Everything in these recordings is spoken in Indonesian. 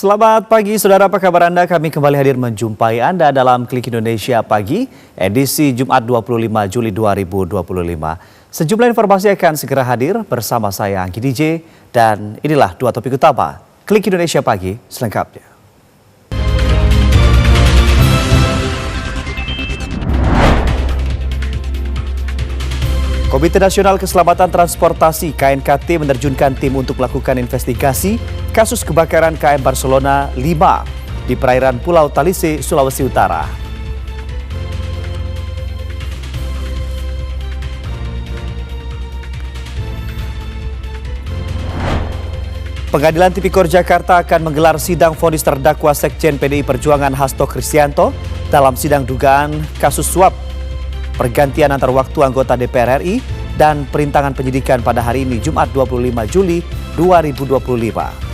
Selamat pagi saudara, apa kabar Anda? Kami kembali hadir menjumpai Anda dalam Klik Indonesia Pagi, edisi Jumat 25 Juli 2025. Sejumlah informasi akan segera hadir bersama saya Anggi DJ, dan inilah dua topik utama Klik Indonesia Pagi selengkapnya. Komite Nasional Keselamatan Transportasi (KNKT) menerjunkan tim untuk melakukan investigasi kasus kebakaran KM Barcelona 5 di perairan Pulau Talise, Sulawesi Utara. Pengadilan Tipikor Jakarta akan menggelar sidang vonis terdakwa Sekjen PDI Perjuangan Hasto Kristianto dalam sidang dugaan kasus suap pergantian antar waktu anggota DPR RI dan perintangan penyidikan pada hari ini Jumat 25 Juli 2025.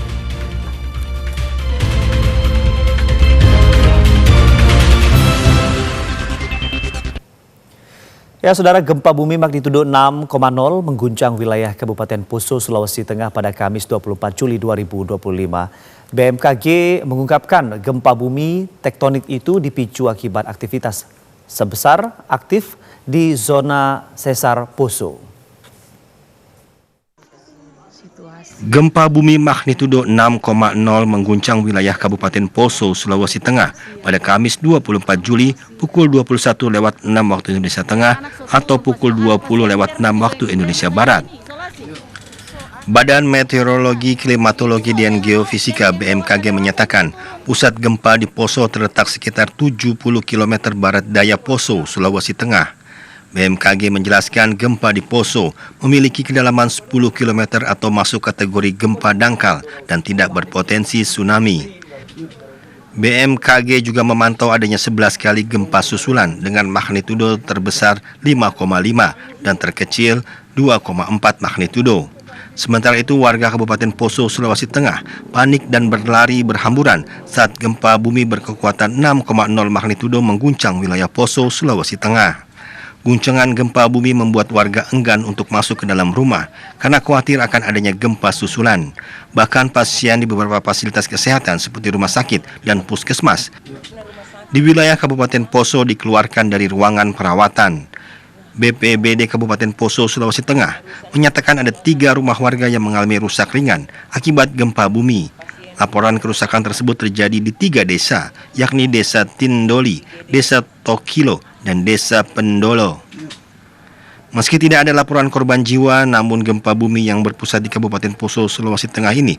Ya saudara, gempa bumi magnitudo 6,0 mengguncang wilayah Kabupaten Poso, Sulawesi Tengah pada Kamis 24 Juli 2025. BMKG mengungkapkan gempa bumi tektonik itu dipicu akibat aktivitas sebesar aktif di zona sesar Poso. Gempa bumi magnitudo 6,0 mengguncang wilayah Kabupaten Poso, Sulawesi Tengah pada Kamis 24 Juli pukul 21:06 waktu Indonesia Tengah atau pukul 20:06 waktu Indonesia Barat. Badan Meteorologi, Klimatologi, dan Geofisika BMKG menyatakan pusat gempa di Poso terletak sekitar 70 km barat daya Poso, Sulawesi Tengah. BMKG menjelaskan gempa di Poso memiliki kedalaman 10 km atau masuk kategori gempa dangkal dan tidak berpotensi tsunami. BMKG juga memantau adanya 11 kali gempa susulan dengan magnitudo terbesar 5,5 dan terkecil 2,4 magnitudo. Sementara itu warga Kabupaten Poso, Sulawesi Tengah panik dan berlari berhamburan saat gempa bumi berkekuatan 6,0 magnitudo mengguncang wilayah Poso, Sulawesi Tengah. Guncangan gempa bumi membuat warga enggan untuk masuk ke dalam rumah karena khawatir akan adanya gempa susulan. Bahkan pasien di beberapa fasilitas kesehatan seperti rumah sakit dan puskesmas di wilayah Kabupaten Poso dikeluarkan dari ruangan perawatan. BPBD Kabupaten Poso, Sulawesi Tengah menyatakan ada 3 rumah warga yang mengalami rusak ringan akibat gempa bumi. Laporan kerusakan tersebut terjadi di 3 desa, yakni Desa Tindoli, Desa Tokilo, dan Desa Pendolo. Meski tidak ada laporan korban jiwa, namun gempa bumi yang berpusat di Kabupaten Poso, Sulawesi Tengah ini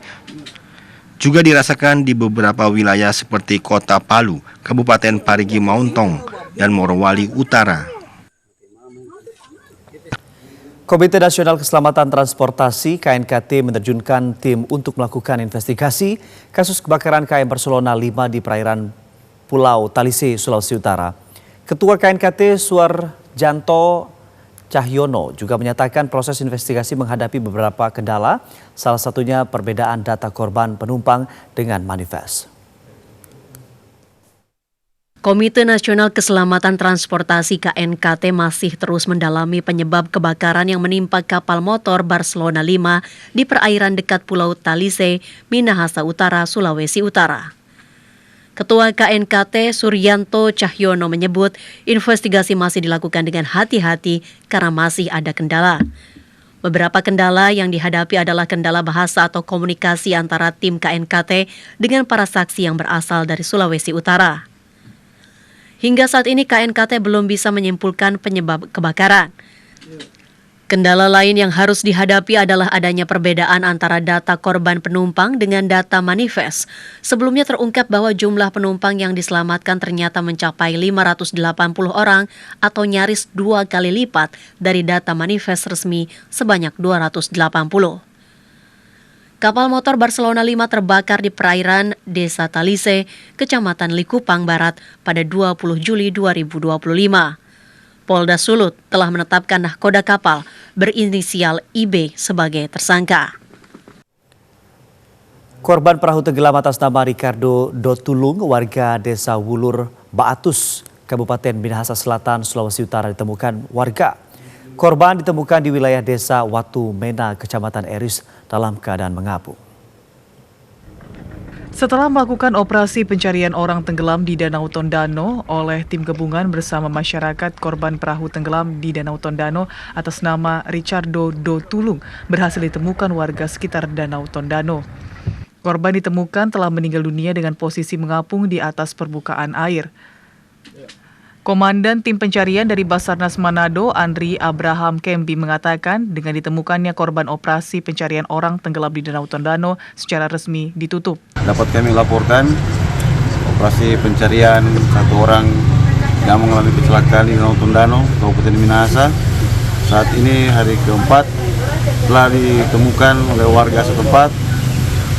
juga dirasakan di beberapa wilayah seperti Kota Palu, Kabupaten Parigi Mauntong, dan Morowali Utara. Komite Nasional Keselamatan Transportasi (KNKT) menerjunkan tim untuk melakukan investigasi kasus kebakaran KM Barcelona 5 di perairan Pulau Talise, Sulawesi Utara. Ketua KNKT Suarjanto Cahyono juga menyatakan proses investigasi menghadapi beberapa kendala, salah satunya perbedaan data korban penumpang dengan manifest. Komite Nasional Keselamatan Transportasi (KNKT) masih terus mendalami penyebab kebakaran yang menimpa kapal motor Barcelona 5 di perairan dekat Pulau Talise, Minahasa Utara, Sulawesi Utara. Ketua KNKT Suarjanto Cahyono menyebut investigasi masih dilakukan dengan hati-hati karena masih ada kendala. Beberapa kendala yang dihadapi adalah kendala bahasa atau komunikasi antara tim KNKT dengan para saksi yang berasal dari Sulawesi Utara. Hingga saat ini KNKT belum bisa menyimpulkan penyebab kebakaran. Kendala lain yang harus dihadapi adalah adanya perbedaan antara data korban penumpang dengan data manifest. Sebelumnya terungkap bahwa jumlah penumpang yang diselamatkan ternyata mencapai 580 orang atau nyaris 2 kali lipat dari data manifest resmi sebanyak 280. Kapal motor Barcelona 5 terbakar di perairan Desa Talise, Kecamatan Likupang Barat pada 20 Juli 2025. Polda Sulut telah menetapkan nahkoda kapal berinisial IB sebagai tersangka. Korban perahu tenggelam atas nama Ricardo Dotulung, warga Desa Wulur Baatus, Kabupaten Minahasa Selatan, Sulawesi Utara ditemukan warga. Korban ditemukan di wilayah Desa Watu Mena, Kecamatan Eris dalam keadaan mengapung. Setelah melakukan operasi pencarian orang tenggelam di Danau Tondano oleh tim gabungan bersama masyarakat, korban perahu tenggelam di Danau Tondano atas nama Richardo Dotulung berhasil ditemukan warga sekitar Danau Tondano. Korban ditemukan telah meninggal dunia dengan posisi mengapung di atas permukaan air. Komandan tim pencarian dari Basarnas Manado, Andri Abraham Kembi, mengatakan dengan ditemukannya korban operasi pencarian orang tenggelam di Danau Tondano secara resmi ditutup. Dapat kami laporkan operasi pencarian satu orang yang mengalami kecelakaan di Danau Tondano, Kabupaten Minahasa. Saat ini hari keempat telah ditemukan oleh warga setempat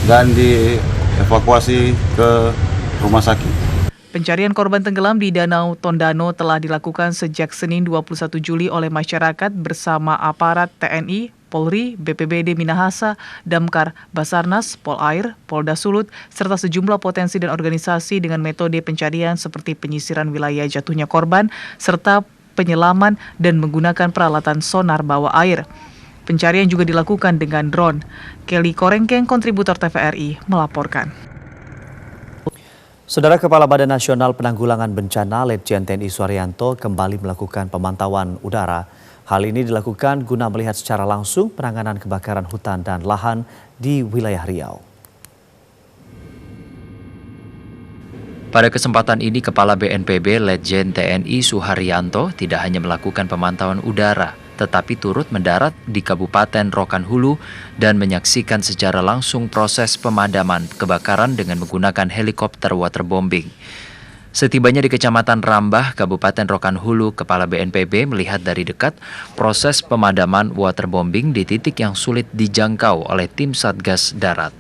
dan dievakuasi ke rumah sakit. Pencarian korban tenggelam di Danau Tondano telah dilakukan sejak Senin 21 Juli oleh masyarakat bersama aparat TNI, Polri, BPBD Minahasa, Damkar, Basarnas, Polair, Polda Sulut, serta sejumlah potensi dan organisasi dengan metode pencarian seperti penyisiran wilayah jatuhnya korban, serta penyelaman dan menggunakan peralatan sonar bawah air. Pencarian juga dilakukan dengan drone. Kelly Korengkeng, kontributor TVRI, melaporkan. Saudara Kepala Badan Nasional Penanggulangan Bencana Letjen TNI Suharyanto kembali melakukan pemantauan udara. Hal ini dilakukan guna melihat secara langsung penanganan kebakaran hutan dan lahan di wilayah Riau. Pada kesempatan ini, Kepala BNPB Letjen TNI Suharyanto tidak hanya melakukan pemantauan udara, tetapi turut mendarat di Kabupaten Rokan Hulu dan menyaksikan secara langsung proses pemadaman kebakaran dengan menggunakan helikopter waterbombing. Setibanya di Kecamatan Rambah, Kabupaten Rokan Hulu, Kepala BNPB melihat dari dekat proses pemadaman waterbombing di titik yang sulit dijangkau oleh tim Satgas Darat.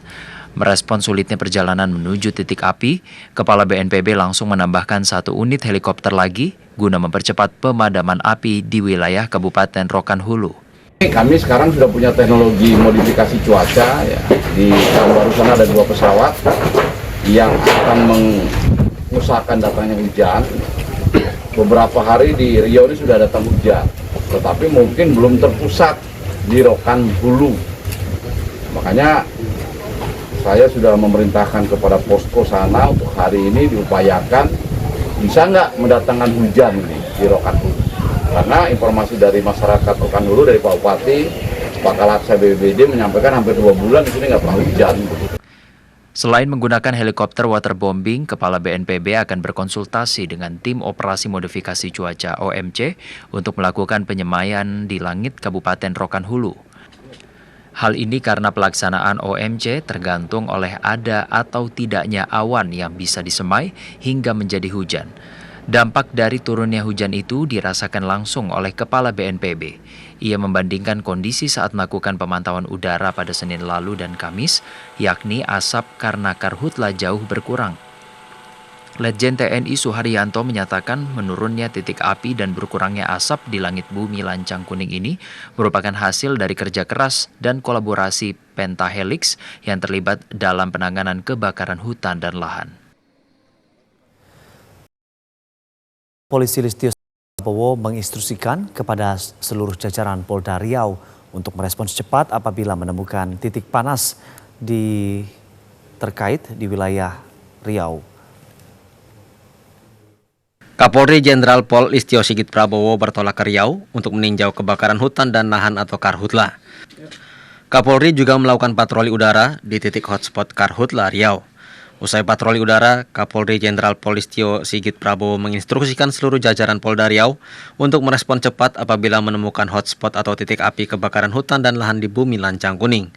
Merespon sulitnya perjalanan menuju titik api, Kepala BNPB langsung menambahkan 1 unit helikopter lagi guna mempercepat pemadaman api di wilayah Kabupaten Rokan Hulu. Kami sekarang sudah punya teknologi modifikasi cuaca, ya. Di Baru sana ada 2 pesawat yang akan mengusahakan datangnya hujan. Beberapa hari di Riau ini sudah datang hujan, tetapi mungkin belum terpusat di Rokan Hulu. Makanya saya sudah memerintahkan kepada posko sana untuk hari ini diupayakan bisa nggak mendatangkan hujan di Rokan Hulu. Karena informasi dari masyarakat Rokan Hulu, dari Pak Bupati, Pak Kalaksa BPBD menyampaikan hampir 2 bulan di sini nggak pernah hujan. Selain menggunakan helikopter waterbombing, Kepala BNPB akan berkonsultasi dengan tim operasi modifikasi cuaca OMC untuk melakukan penyemaian di langit Kabupaten Rokan Hulu. Hal ini karena pelaksanaan OMC tergantung oleh ada atau tidaknya awan yang bisa disemai hingga menjadi hujan. Dampak dari turunnya hujan itu dirasakan langsung oleh Kepala BNPB. Ia membandingkan kondisi saat melakukan pemantauan udara pada Senin lalu dan Kamis, yakni asap karena karhutla jauh berkurang. Letjen TNI Suharyanto menyatakan menurunnya titik api dan berkurangnya asap di langit bumi Lancang Kuning ini merupakan hasil dari kerja keras dan kolaborasi Pentahelix yang terlibat dalam penanganan kebakaran hutan dan lahan. Polisi Listio Prabowo menginstruksikan kepada seluruh jajaran Polda Riau untuk merespons cepat apabila menemukan titik panas terkait di wilayah Riau. Kapolri Jenderal Pol Listio Sigit Prabowo bertolak ke Riau untuk meninjau kebakaran hutan dan lahan atau karhutla. Kapolri juga melakukan patroli udara di titik hotspot karhutla Riau. Usai patroli udara, Kapolri Jenderal Pol Listio Sigit Prabowo menginstruksikan seluruh jajaran Polda Riau untuk merespon cepat apabila menemukan hotspot atau titik api kebakaran hutan dan lahan di bumi Lancang Kuning.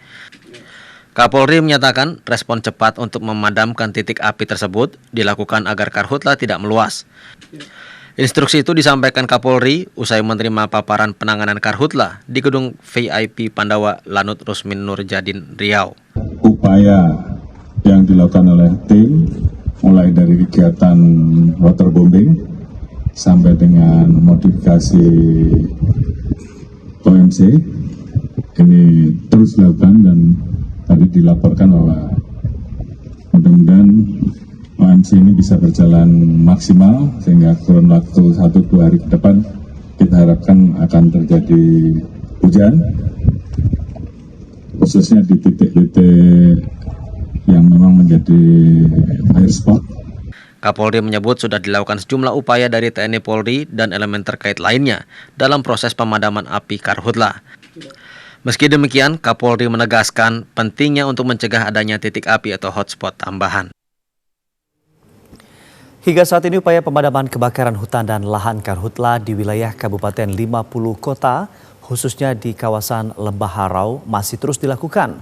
Kapolri menyatakan respon cepat untuk memadamkan titik api tersebut dilakukan agar karhutla tidak meluas. Instruksi itu disampaikan Kapolri usai menerima paparan penanganan karhutla di gedung VIP Pandawa Lanut Rusmin Nurjadin Riau. Upaya yang dilakukan oleh tim mulai dari kegiatan waterbombing sampai dengan modifikasi OMC ini terus dilakukan dan tadi dilaporkan bahwa mudah-mudahan OMC ini bisa berjalan maksimal sehingga kurun waktu 1-2 hari ke depan kita harapkan akan terjadi hujan khususnya di titik-titik yang memang menjadi high spot. Kapolri menyebut sudah dilakukan sejumlah upaya dari TNI Polri dan elemen terkait lainnya dalam proses pemadaman api Karhutla. Meski demikian, Kapolri menegaskan pentingnya untuk mencegah adanya titik api atau hotspot tambahan. Hingga saat ini upaya pemadaman kebakaran hutan dan lahan Karhutla di wilayah Kabupaten 50 kota, khususnya di kawasan Lembah Harau, masih terus dilakukan.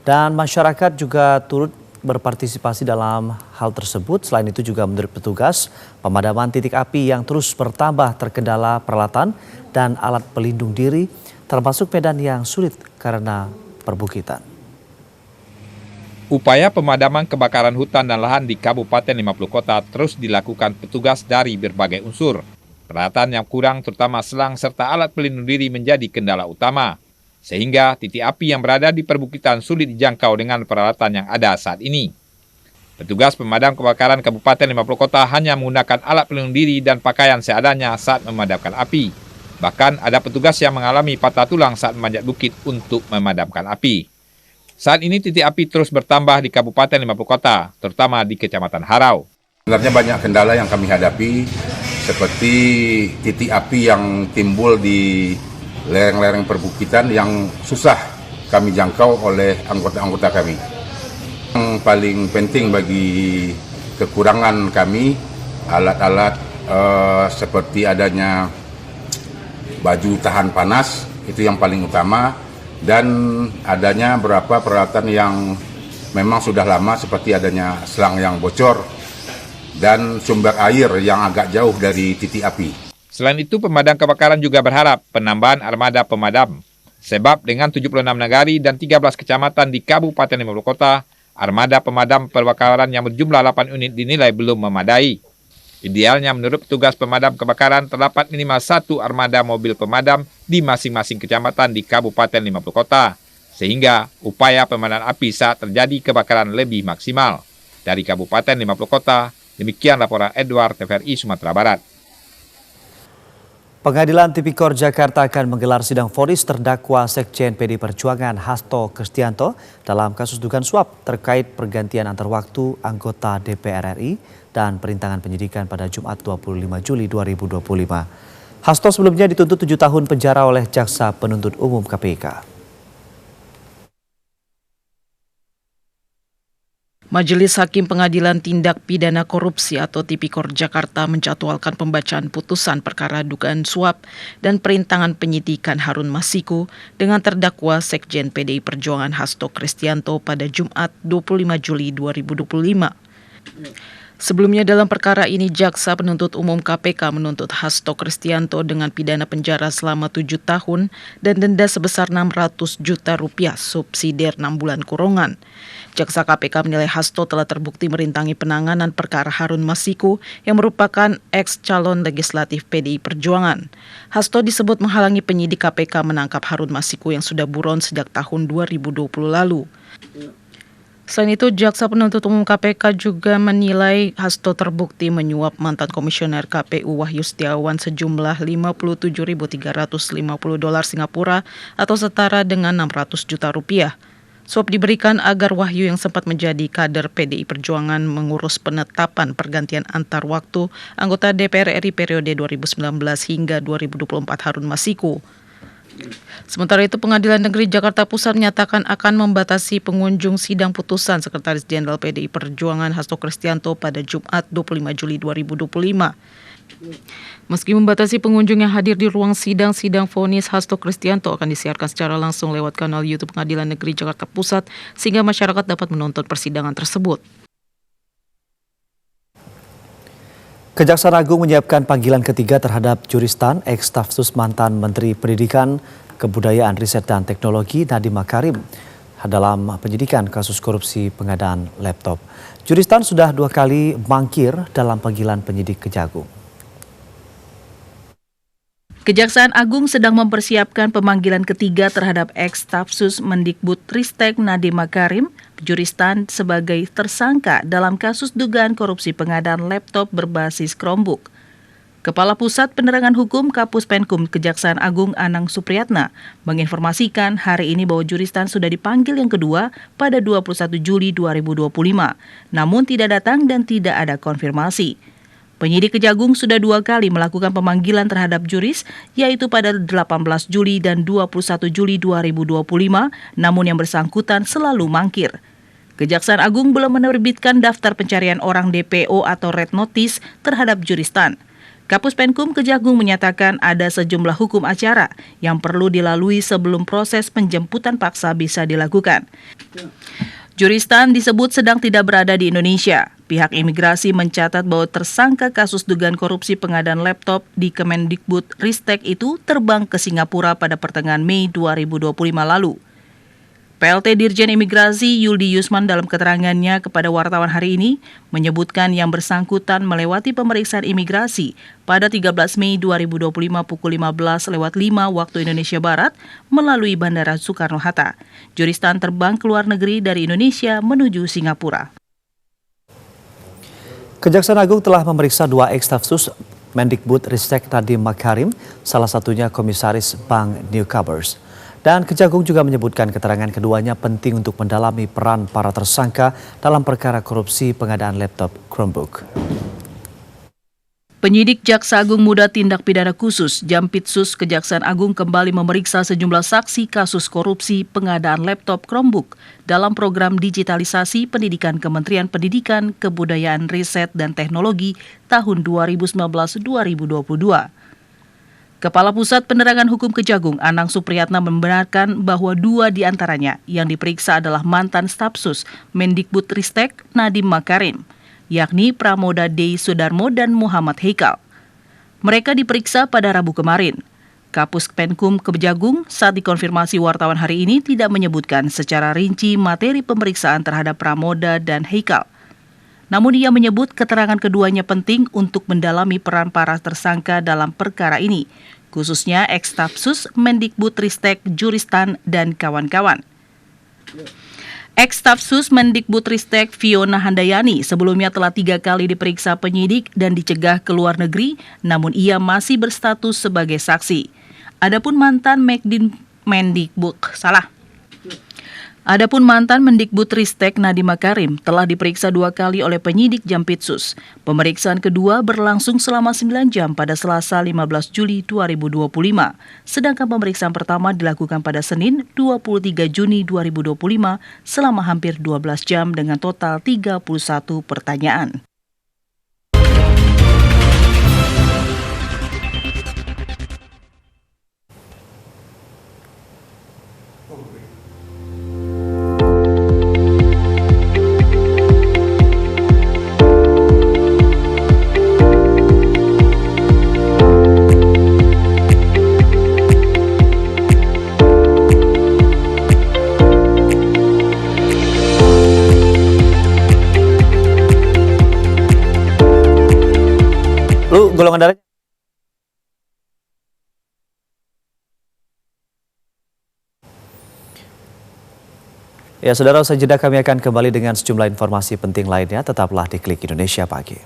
Dan masyarakat juga turut berpartisipasi dalam hal tersebut. Selain itu juga menurut petugas, pemadaman titik api yang terus bertambah terkendala peralatan dan alat pelindung diri, termasuk medan yang sulit karena perbukitan. Upaya pemadaman kebakaran hutan dan lahan di Kabupaten 50 kota terus dilakukan petugas dari berbagai unsur. Peralatan yang kurang terutama selang serta alat pelindung diri menjadi kendala utama. Sehingga titik api yang berada di perbukitan sulit dijangkau dengan peralatan yang ada saat ini. Petugas pemadam kebakaran Kabupaten 50 kota hanya menggunakan alat pelindung diri dan pakaian seadanya saat memadamkan api. Bahkan ada petugas yang mengalami patah tulang saat memanjat bukit untuk memadamkan api. Saat ini titik api terus bertambah di Kabupaten 50 kota, terutama di Kecamatan Harau. Sebenarnya banyak kendala yang kami hadapi, seperti titik api yang timbul di lereng-lereng perbukitan yang susah kami jangkau oleh anggota-anggota kami. Yang paling penting bagi kekurangan kami, alat-alat seperti adanya baju tahan panas, itu yang paling utama, dan adanya beberapa peralatan yang memang sudah lama seperti adanya selang yang bocor dan sumber air yang agak jauh dari titik api. Selain itu, pemadam kebakaran juga berharap penambahan armada pemadam. Sebab dengan 76 nagari dan 13 kecamatan di Kabupaten 50 kota, armada pemadam kebakaran yang berjumlah 8 unit dinilai belum memadai. Idealnya menurut petugas pemadam kebakaran terdapat minimal 1 armada mobil pemadam di masing-masing kecamatan di Kabupaten 50 kota. Sehingga upaya pemadaman api saat terjadi kebakaran lebih maksimal. Dari Kabupaten 50 kota, demikian laporan Edward TVRI Sumatera Barat. Pengadilan Tipikor Jakarta akan menggelar sidang vonis terdakwa Sekjen PD Perjuangan Hasto Kristianto dalam kasus dugaan suap terkait pergantian antar waktu anggota DPR RI dan perintangan penyidikan pada Jumat 25 Juli 2025. Hasto sebelumnya dituntut 7 tahun penjara oleh Jaksa Penuntut Umum KPK. Majelis Hakim Pengadilan Tindak Pidana Korupsi atau Tipikor Jakarta menjadwalkan pembacaan putusan perkara dugaan suap dan perintangan penyidikan Harun Masiku dengan terdakwa Sekjen PDI Perjuangan Hasto Kristianto pada Jumat 25 Juli 2025. Sebelumnya dalam perkara ini, Jaksa Penuntut Umum KPK menuntut Hasto Kristianto dengan pidana penjara selama 7 tahun dan denda sebesar Rp600 juta subsidiar 6 bulan kurungan. Jaksa KPK menilai Hasto telah terbukti merintangi penanganan perkara Harun Masiku yang merupakan ex-calon legislatif PDI Perjuangan. Hasto disebut menghalangi penyidik KPK menangkap Harun Masiku yang sudah buron sejak tahun 2020 lalu. Selain itu, Jaksa Penuntut Umum KPK juga menilai Hasto terbukti menyuap mantan komisioner KPU Wahyu Setiawan sejumlah $57.350 Singapura atau setara dengan Rp600 juta. Suap diberikan agar Wahyu yang sempat menjadi kader PDI Perjuangan mengurus penetapan pergantian antar waktu anggota DPR RI periode 2019 hingga 2024 Harun Masiku. Sementara itu, Pengadilan Negeri Jakarta Pusat menyatakan akan membatasi pengunjung sidang putusan Sekretaris Jenderal PDI Perjuangan Hasto Kristianto pada Jumat 25 Juli 2025. Meski membatasi pengunjung yang hadir di ruang sidang vonis Hasto Kristianto akan disiarkan secara langsung lewat kanal YouTube Pengadilan Negeri Jakarta Pusat sehingga masyarakat dapat menonton persidangan tersebut. Kejaksaan Agung menyiapkan panggilan ketiga terhadap Juristan ex-stafsus mantan Menteri Pendidikan, Kebudayaan, Riset dan Teknologi Nadiem Makarim dalam penyidikan kasus korupsi pengadaan laptop. Juristan sudah 2 kali mangkir dalam panggilan penyidik Kejagung. Kejaksaan Agung sedang mempersiapkan pemanggilan ketiga terhadap ex-stafsus Mendikbudristek Nadiem Makarim, Juristan sebagai tersangka dalam kasus dugaan korupsi pengadaan laptop berbasis Chromebook. Kepala Pusat Penerangan Hukum Kapus Penkum Kejaksaan Agung Anang Supriyatna menginformasikan hari ini bahwa Juristan sudah dipanggil yang kedua pada 21 Juli 2025, namun tidak datang dan tidak ada konfirmasi. Penyidik Kejagung sudah 2 kali melakukan pemanggilan terhadap Juris, yaitu pada 18 Juli dan 21 Juli 2025, namun yang bersangkutan selalu mangkir. Kejaksaan Agung belum menerbitkan daftar pencarian orang DPO atau Red Notice terhadap Juristan. Kapus Penkum Kejagung menyatakan ada sejumlah hukum acara yang perlu dilalui sebelum proses penjemputan paksa bisa dilakukan. Juristan disebut sedang tidak berada di Indonesia. Pihak imigrasi mencatat bahwa tersangka kasus dugaan korupsi pengadaan laptop di Kemendikbudristek itu terbang ke Singapura pada pertengahan Mei 2025 lalu. PLT Dirjen Imigrasi Yuldi Yusman dalam keterangannya kepada wartawan hari ini menyebutkan yang bersangkutan melewati pemeriksaan imigrasi pada 13 Mei 2025 pukul 15:05 waktu Indonesia Barat melalui Bandara Soekarno-Hatta. Juristan terbang ke luar negeri dari Indonesia menuju Singapura. Kejaksaan Agung telah memeriksa 2 ex-stafsus Mendikbudristek Nadiem Makarim, salah satunya Komisaris Bank Newcomers. Dan Kejagung juga menyebutkan keterangan keduanya penting untuk mendalami peran para tersangka dalam perkara korupsi pengadaan laptop Chromebook. Penyidik Jaksa Agung Muda Tindak Pidana Khusus Jampitsus Kejaksaan Agung kembali memeriksa sejumlah saksi kasus korupsi pengadaan laptop Chromebook dalam program digitalisasi pendidikan Kementerian Pendidikan, Kebudayaan, Riset, dan Teknologi tahun 2019-2022. Kepala Pusat Penerangan Hukum Kejagung Anang Supriyatna membenarkan bahwa 2 di antaranya yang diperiksa adalah mantan stafsus Mendikbudristek Nadiem Makarim, yakni Pramoda Dei Sudarmo dan Muhammad Heikal. Mereka diperiksa pada Rabu kemarin. Kapus Penkum Kejagung saat dikonfirmasi wartawan hari ini tidak menyebutkan secara rinci materi pemeriksaan terhadap Pramoda dan Heikal. Namun ia menyebut keterangan keduanya penting untuk mendalami peran para tersangka dalam perkara ini, khususnya ex-stafsus Mendikbudristek Juristan dan kawan-kawan. Ex-stafsus Mendikbudristek Fiona Handayani sebelumnya telah 3 kali diperiksa penyidik dan dicegah ke luar negeri, namun ia masih berstatus sebagai saksi. Adapun mantan Mendikbudristek Nadiem Makarim telah diperiksa 2 kali oleh penyidik Jampitsus. Pemeriksaan kedua berlangsung selama 9 jam pada Selasa 15 Juli 2025. Sedangkan pemeriksaan pertama dilakukan pada Senin 23 Juni 2025 selama hampir 12 jam dengan total 31 pertanyaan. Golongan darahnya. Ya, saudara, usai jeda kami akan kembali dengan sejumlah informasi penting lainnya. Tetaplah di Klik Indonesia Pagi.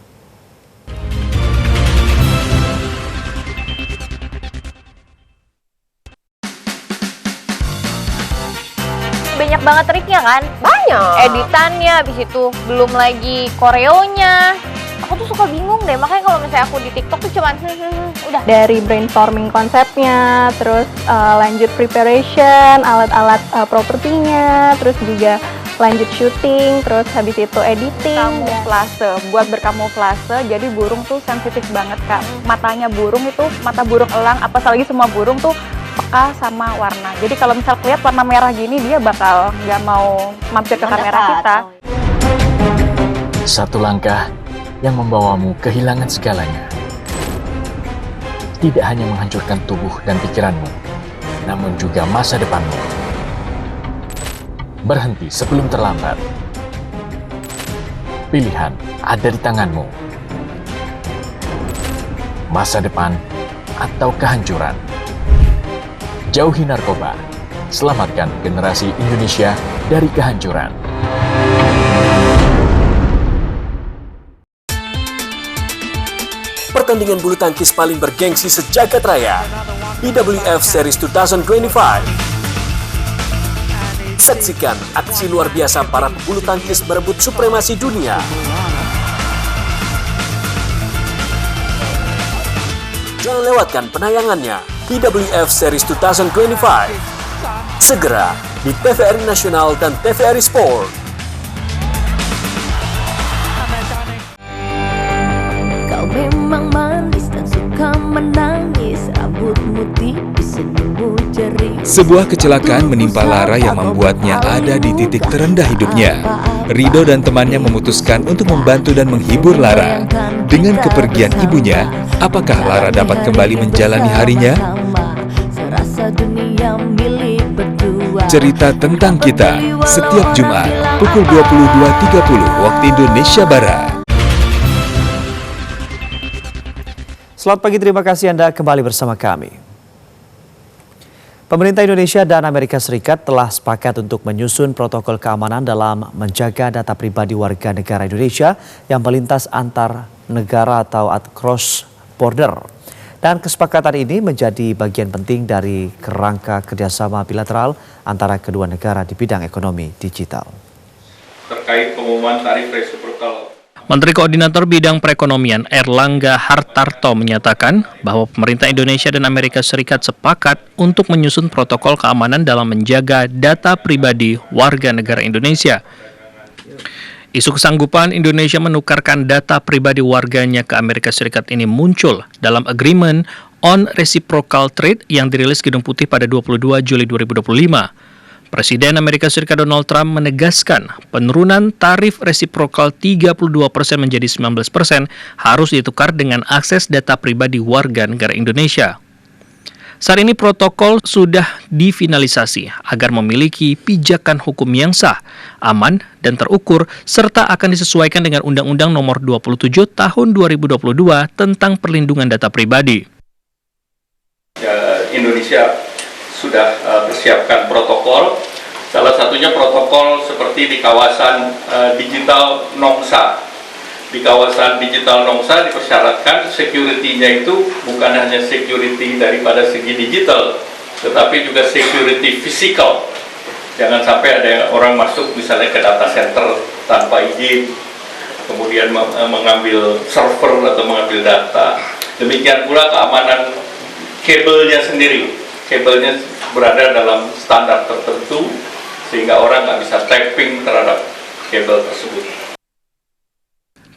Banyak banget triknya kan? Banyak. Editannya, habis itu belum lagi koreonya. Aku tuh suka bingung deh, makanya kalau misalnya aku di TikTok tuh cuman udah. Dari brainstorming konsepnya, terus lanjut preparation, alat-alat propertinya, terus juga lanjut syuting, terus habis itu editing. Kamuflase, buat berkamuflase, jadi burung tuh sensitif banget Kak. Matanya burung itu, mata burung elang, apalagi semua burung tuh peka sama warna. Jadi kalau misal lihat warna merah gini, dia bakal nggak mau mampir ke kamera kita. Satu langkah yang membawamu kehilangan segalanya. Tidak hanya menghancurkan tubuh dan pikiranmu, namun juga masa depanmu. Berhenti sebelum terlambat. Pilihan ada di tanganmu. Masa depan atau kehancuran. Jauhi narkoba. Selamatkan generasi Indonesia dari kehancuran. pertandingan bulu tangkis paling bergengsi sejagat raya, BWF Series 2025. Saksikan aksi luar biasa para pebulu tangkis berebut supremasi dunia. Jangan lewatkan penayangannya, BWF Series 2025. Segera di TVRI Nasional dan TVRI Sport. Kau memang manis dan suka menangis, rambutmu tipis senyummu jerih. Sebuah kecelakaan menimpa Lara yang membuatnya ada di titik terendah hidupnya. Rido dan temannya memutuskan untuk membantu dan menghibur Lara. Dengan kepergian ibunya, apakah Lara dapat kembali menjalani harinya? Cerita tentang kita setiap Jumat pukul 22.30 waktu Indonesia Barat. Selamat pagi, terima kasih Anda kembali bersama kami. Pemerintah Indonesia dan Amerika Serikat telah sepakat untuk menyusun protokol keamanan dalam menjaga data pribadi warga negara Indonesia yang melintas antar negara atau cross border. Dan kesepakatan ini menjadi bagian penting dari kerangka kerjasama bilateral antara kedua negara di bidang ekonomi digital. Terkait pengumuman tarif resiprokal, Menteri Koordinator Bidang Perekonomian Erlangga Hartarto menyatakan bahwa pemerintah Indonesia dan Amerika Serikat sepakat untuk menyusun protokol keamanan dalam menjaga data pribadi warga negara Indonesia. Isu kesanggupan Indonesia menukarkan data pribadi warganya ke Amerika Serikat ini muncul dalam Agreement on Reciprocal Trade yang dirilis Gedung Putih pada 22 Juli 2025. Presiden Amerika Serikat Donald Trump menegaskan penurunan tarif resiprokal 32% menjadi 19% harus ditukar dengan akses data pribadi warga negara Indonesia. Saat ini protokol sudah difinalisasi agar memiliki pijakan hukum yang sah, aman, dan terukur, serta akan disesuaikan dengan Undang-Undang Nomor 27 Tahun 2022 tentang perlindungan data pribadi. Indonesia sudah persiapkan protokol, salah satunya protokol seperti di kawasan digital Nongsa. Di kawasan digital Nongsa dipersyaratkan security-nya itu bukan hanya security daripada segi digital, tetapi juga security fisikal. Jangan sampai ada orang masuk misalnya ke data center tanpa izin, kemudian mengambil server atau mengambil data. Demikian pula keamanan kabelnya sendiri. Kabelnya berada dalam standar tertentu sehingga orang nggak bisa tapping terhadap kabel tersebut.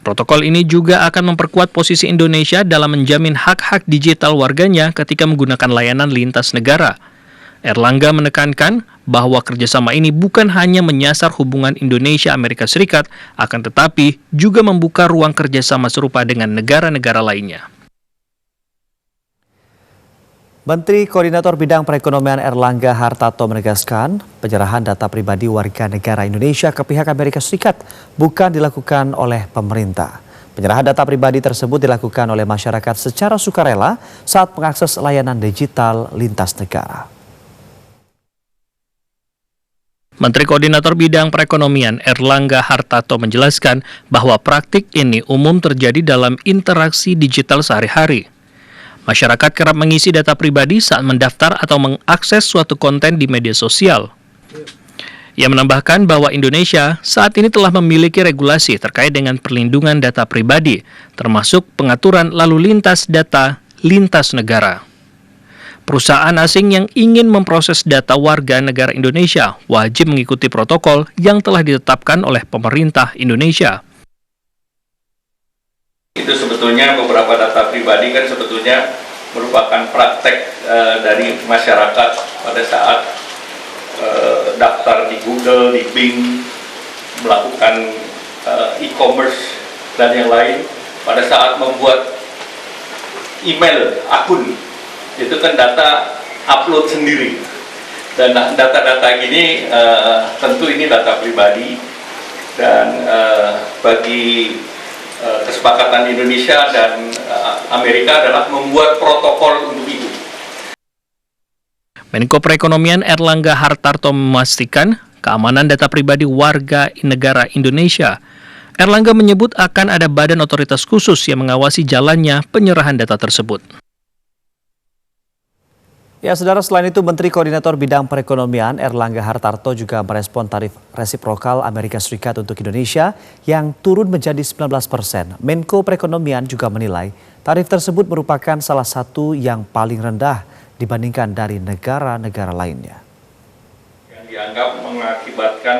Protokol ini juga akan memperkuat posisi Indonesia dalam menjamin hak-hak digital warganya ketika menggunakan layanan lintas negara. Erlangga menekankan bahwa kerjasama ini bukan hanya menyasar hubungan Indonesia-Amerika Serikat, akan tetapi juga membuka ruang kerjasama serupa dengan negara-negara lainnya. Menteri Koordinator Bidang Perekonomian Erlangga Hartarto menegaskan penyerahan data pribadi warga negara Indonesia ke pihak Amerika Serikat bukan dilakukan oleh pemerintah. Penyerahan data pribadi tersebut dilakukan oleh masyarakat secara sukarela saat mengakses layanan digital lintas negara. Menteri Koordinator Bidang Perekonomian Erlangga Hartarto menjelaskan bahwa praktik ini umum terjadi dalam interaksi digital sehari-hari. Masyarakat kerap mengisi data pribadi saat mendaftar atau mengakses suatu konten di media sosial. Ia menambahkan bahwa Indonesia saat ini telah memiliki regulasi terkait dengan perlindungan data pribadi, termasuk pengaturan lalu lintas data lintas negara. Perusahaan asing yang ingin memproses data warga negara Indonesia wajib mengikuti protokol yang telah ditetapkan oleh pemerintah Indonesia. Itu sebetulnya beberapa data pribadi kan sebetulnya merupakan praktek dari masyarakat pada saat daftar di Google, di Bing, melakukan e-commerce dan yang lain. Pada saat membuat email, akun, itu kan data upload sendiri. Dan data-data ini tentu ini data pribadi dan bagi kesepakatan Indonesia dan Amerika adalah membuat protokol untuk itu. Menko Perekonomian Erlangga Hartarto memastikan keamanan data pribadi warga negara Indonesia. Erlangga menyebut akan ada badan otoritas khusus yang mengawasi jalannya penyerahan data tersebut. Ya, saudara, selain itu Menteri Koordinator Bidang Perekonomian Erlangga Hartarto juga merespon tarif resiprokal Amerika Serikat untuk Indonesia yang turun menjadi 19%. Menko Perekonomian juga menilai tarif tersebut merupakan salah satu yang paling rendah dibandingkan dari negara-negara lainnya. Yang dianggap mengakibatkan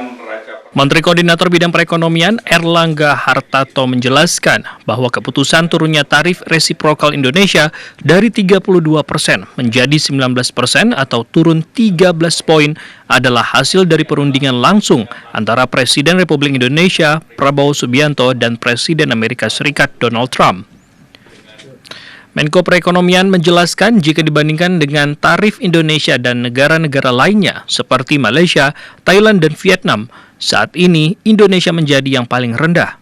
Menteri Koordinator Bidang Perekonomian Erlangga Hartarto menjelaskan bahwa keputusan turunnya tarif resiprokal Indonesia dari 32% menjadi 19% atau turun 13 poin adalah hasil dari perundingan langsung antara Presiden Republik Indonesia Prabowo Subianto dan Presiden Amerika Serikat Donald Trump. Menko Perekonomian menjelaskan jika dibandingkan dengan tarif Indonesia dan negara-negara lainnya seperti Malaysia, Thailand, dan Vietnam, saat ini Indonesia menjadi yang paling rendah.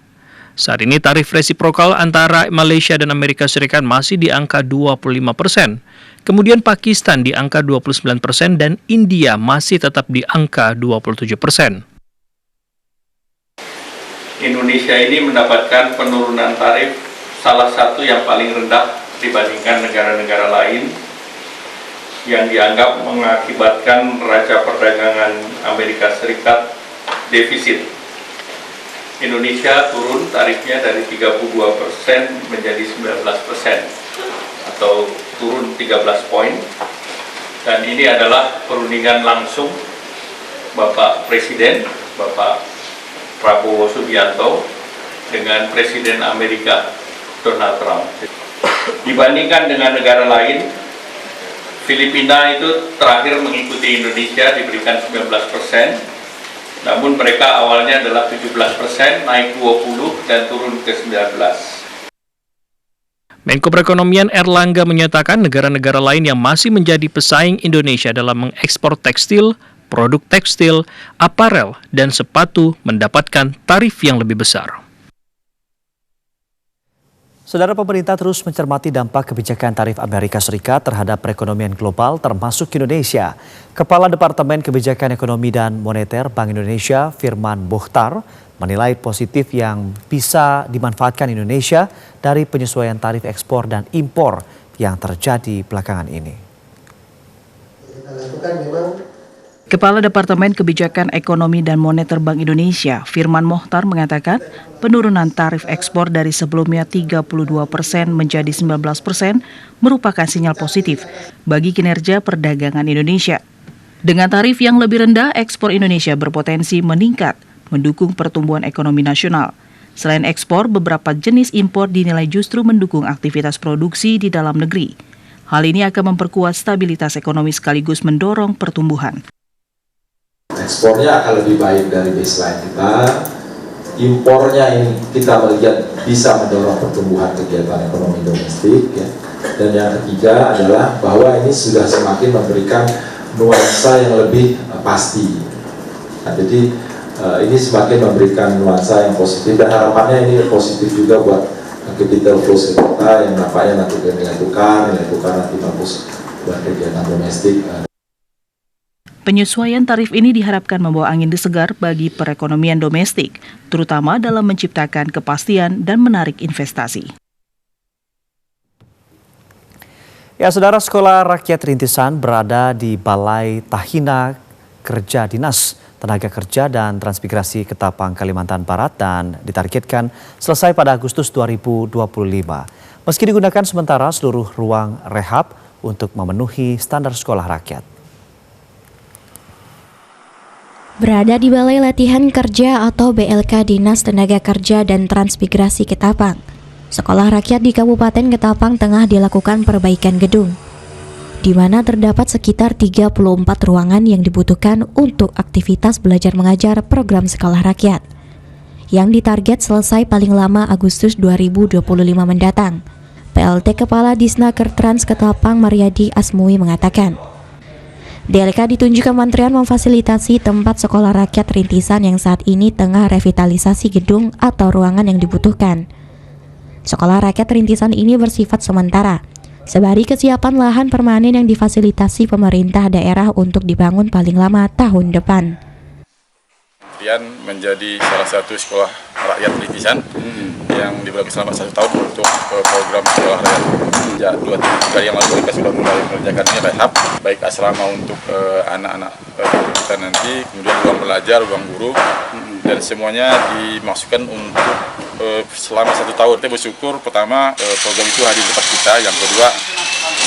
Saat ini tarif resiprokal antara Malaysia dan Amerika Serikat masih di angka 25%. Kemudian Pakistan di angka 29% dan India masih tetap di angka 27%. Indonesia ini mendapatkan penurunan tarif salah satu yang paling rendah dibandingkan negara-negara lain yang dianggap mengakibatkan neraca perdagangan Amerika Serikat defisit. Indonesia turun tarifnya dari 32% menjadi 19% atau turun 13 poin, dan ini adalah perundingan langsung Bapak Presiden, Bapak Prabowo Subianto dengan Presiden Amerika Donald Trump. Dibandingkan dengan negara lain, Filipina itu terakhir mengikuti Indonesia diberikan 19%, namun mereka awalnya adalah 17%, naik 20 dan turun ke 19%. Menko Perekonomian Erlangga menyatakan negara-negara lain yang masih menjadi pesaing Indonesia dalam mengekspor tekstil, produk tekstil, aparel, dan sepatu mendapatkan tarif yang lebih besar. Saudara, pemerintah terus mencermati dampak kebijakan tarif Amerika Serikat terhadap perekonomian global termasuk Indonesia. Kepala Departemen Kebijakan Ekonomi dan Moneter Bank Indonesia, Firman Bokhtar, menilai positif yang bisa dimanfaatkan Indonesia dari penyesuaian tarif ekspor dan impor yang terjadi belakangan ini. Kepala Departemen Kebijakan Ekonomi dan Moneter Bank Indonesia, Firman Bokhtar, mengatakan penurunan tarif ekspor dari sebelumnya 32% menjadi 19% merupakan sinyal positif bagi kinerja perdagangan Indonesia. Dengan tarif yang lebih rendah, ekspor Indonesia berpotensi meningkat, mendukung pertumbuhan ekonomi nasional. Selain ekspor, beberapa jenis impor dinilai justru mendukung aktivitas produksi di dalam negeri. Hal ini akan memperkuat stabilitas ekonomi sekaligus mendorong pertumbuhan. Ekspornya akan lebih baik dari baseline kita, impornya ini kita melihat bisa mendorong pertumbuhan kegiatan ekonomi domestik, ya. Dan yang ketiga adalah bahwa ini sudah semakin memberikan nuansa yang lebih pasti. Nah, jadi ini semakin memberikan nuansa yang positif dan harapannya ini positif juga buat capital flows kita yang nampaknya nanti nilai tukar nanti bagus buat kegiatan domestik. Penyesuaian tarif ini diharapkan membawa angin segar bagi perekonomian domestik, terutama dalam menciptakan kepastian dan menarik investasi. Ya, saudara, Sekolah Rakyat Rintisan berada di Balai Tahina Kerja Dinas Tenaga Kerja dan Transmigrasi Ketapang, Kalimantan Barat dan ditargetkan selesai pada Agustus 2025. Meski digunakan sementara seluruh ruang rehab untuk memenuhi standar sekolah rakyat. Berada di Balai Latihan Kerja atau BLK Dinas Tenaga Kerja dan Transmigrasi Ketapang, Sekolah Rakyat di Kabupaten Ketapang tengah dilakukan perbaikan gedung, di mana terdapat sekitar 34 ruangan yang dibutuhkan untuk aktivitas belajar mengajar program sekolah rakyat, yang ditarget selesai paling lama Agustus 2025 mendatang. PLT Kepala Disnaker Trans Ketapang Mariadi Asmui mengatakan, DLK ditunjuk Kementerian memfasilitasi tempat sekolah rakyat rintisan yang saat ini tengah revitalisasi gedung atau ruangan yang dibutuhkan. Sekolah rakyat rintisan ini bersifat sementara, sembari kesiapan lahan permanen yang difasilitasi pemerintah daerah untuk dibangun paling lama tahun depan. Kemudian menjadi salah satu sekolah rakyat rintisan yang diberi selama 1 tahun untuk program sekolah rakyat. Sejak 2-3 kali yang lalu kita sudah mulai mengerjakan ini rehab, baik asrama untuk anak-anak kita nanti, kemudian ruang belajar, ruang guru, dan semuanya dimasukkan untuk selama 1 tahun. Kita bersyukur pertama program itu hadir di tempat kita, yang kedua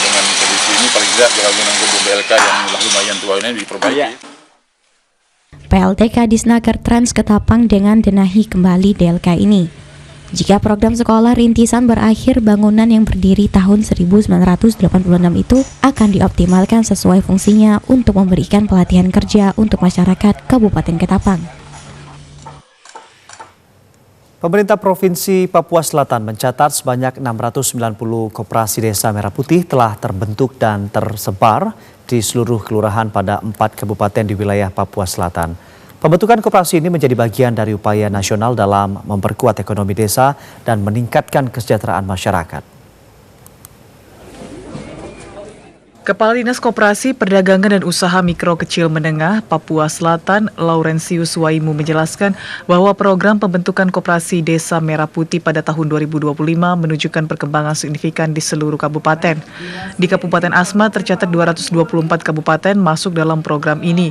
dengan kondisi ini paling tidak bangunan gedung BLK yang lumayan tua ini diperbaiki. PLTK Disnaker Trans Ketapang dengan benahi kembali DLK ini. Jika program sekolah rintisan berakhir, bangunan yang berdiri tahun 1986 itu akan dioptimalkan sesuai fungsinya untuk memberikan pelatihan kerja untuk masyarakat Kabupaten Ketapang. Pemerintah Provinsi Papua Selatan mencatat sebanyak 690 koperasi desa merah putih telah terbentuk dan tersebar di seluruh kelurahan pada 4 kabupaten di wilayah Papua Selatan. Pembentukan koperasi ini menjadi bagian dari upaya nasional dalam memperkuat ekonomi desa dan meningkatkan kesejahteraan masyarakat. Kepala Dinas Koperasi, Perdagangan dan Usaha Mikro Kecil Menengah Papua Selatan, Laurentius Waimu menjelaskan bahwa program pembentukan koperasi Desa Merah Putih pada tahun 2025 menunjukkan perkembangan signifikan di seluruh kabupaten. Di Kabupaten Asmat tercatat 224 kabupaten masuk dalam program ini.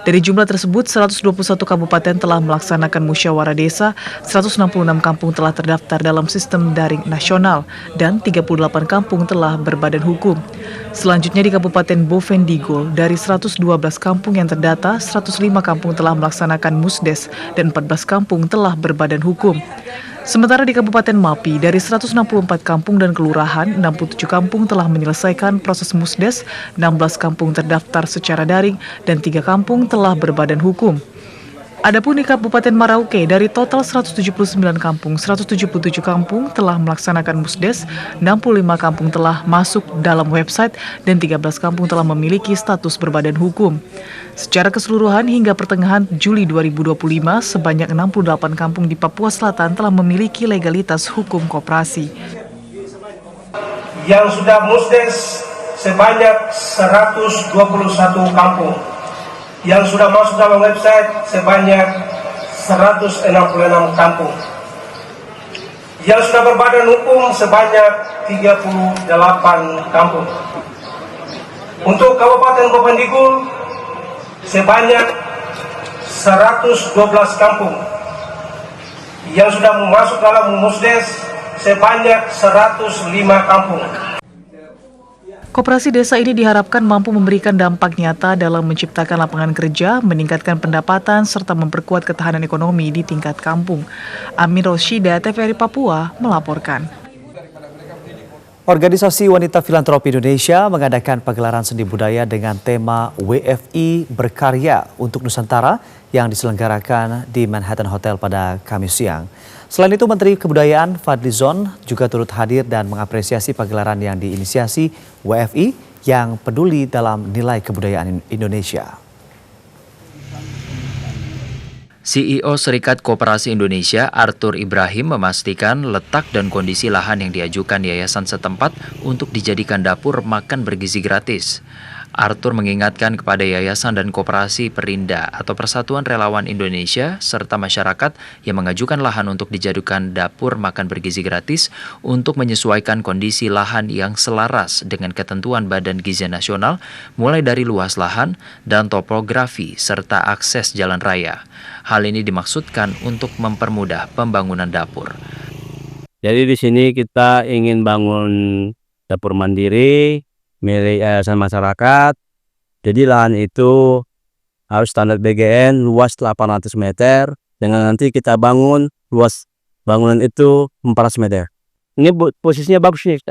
Dari jumlah tersebut, 121 kabupaten telah melaksanakan musyawarah desa, 166 kampung telah terdaftar dalam sistem daring nasional, dan 38 kampung telah berbadan hukum. Selanjutnya di Kabupaten Bovendigul, dari 112 kampung yang terdata, 105 kampung telah melaksanakan musdes dan 14 kampung telah berbadan hukum. Sementara di Kabupaten Mapi, dari 164 kampung dan kelurahan, 67 kampung telah menyelesaikan proses musdes, 16 kampung terdaftar secara daring, dan 3 kampung telah berbadan hukum. Adapun di Kabupaten Merauke, dari total 179 kampung, 177 kampung telah melaksanakan musdes, 65 kampung telah masuk dalam website, dan 13 kampung telah memiliki status berbadan hukum. Secara keseluruhan hingga pertengahan Juli 2025, sebanyak 68 kampung di Papua Selatan telah memiliki legalitas hukum koperasi. Yang sudah musdes sebanyak 121 kampung. Yang sudah masuk dalam website sebanyak 166 kampung. Yang sudah berbadan hukum sebanyak 38 kampung. Untuk Kabupaten Bovendigul sebanyak 112 kampung. Yang sudah masuk dalam musdes sebanyak 105 kampung. Koperasi desa ini diharapkan mampu memberikan dampak nyata dalam menciptakan lapangan kerja, meningkatkan pendapatan, serta memperkuat ketahanan ekonomi di tingkat kampung. Amin Rosyida, TVRI Papua, melaporkan. Organisasi Wanita Filantropi Indonesia mengadakan pagelaran seni budaya dengan tema WFI Berkarya untuk Nusantara yang diselenggarakan di Manhattan Hotel pada Kamis siang. Selain itu, Menteri Kebudayaan Fadlizon juga turut hadir dan mengapresiasi pagelaran yang diinisiasi WFI yang peduli dalam nilai kebudayaan Indonesia. CEO Serikat Koperasi Indonesia Arthur Ibrahim memastikan letak dan kondisi lahan yang diajukan yayasan setempat untuk dijadikan dapur makan bergizi gratis. Arthur mengingatkan kepada yayasan dan koperasi Perinda atau Persatuan Relawan Indonesia serta masyarakat yang mengajukan lahan untuk dijadikan dapur makan bergizi gratis untuk menyesuaikan kondisi lahan yang selaras dengan ketentuan Badan Gizi Nasional mulai dari luas lahan dan topografi serta akses jalan raya. Hal ini dimaksudkan untuk mempermudah pembangunan dapur. Jadi di sini kita ingin bangun dapur mandiri milik yayasan masyarakat. Jadi lahan itu harus standar BGN luas 800 meter dengan nanti kita bangun luas bangunan itu 400 meter. Ini posisinya bagus nih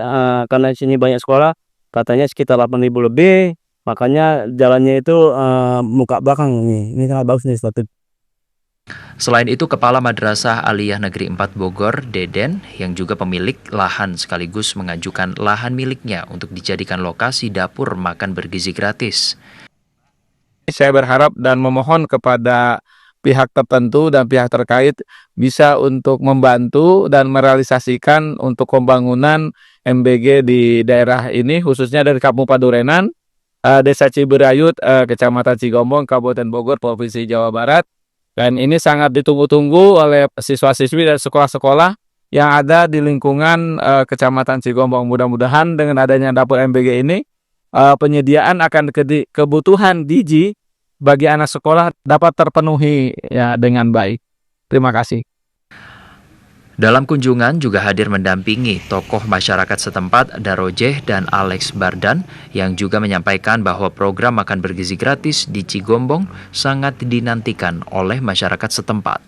karena di sini banyak sekolah, katanya sekitar 8.000 lebih, makanya jalannya itu muka belakang nih. Ini sangat bagus nih status. Selain itu, Kepala Madrasah Aliyah Negeri 4 Bogor, Deden, yang juga pemilik lahan sekaligus mengajukan lahan miliknya untuk dijadikan lokasi dapur makan bergizi gratis. Saya berharap dan memohon kepada pihak tertentu dan pihak terkait bisa untuk membantu dan merealisasikan untuk pembangunan MBG di daerah ini, khususnya dari Kampung Padurenan, Desa Ciberayut, Kecamatan Cigombong, Kabupaten Bogor, Provinsi Jawa Barat, Dan ini sangat ditunggu-tunggu oleh siswa-siswi dari sekolah-sekolah yang ada di lingkungan Kecamatan Cigombong. Mudah-mudahan dengan adanya dapur MBG ini, penyediaan akan kebutuhan gizi bagi anak sekolah dapat terpenuhi ya dengan baik. Terima kasih. Dalam kunjungan juga hadir mendampingi tokoh masyarakat setempat Darojeh dan Alex Bardan yang juga menyampaikan bahwa program makan bergizi gratis di Cigombong sangat dinantikan oleh masyarakat setempat.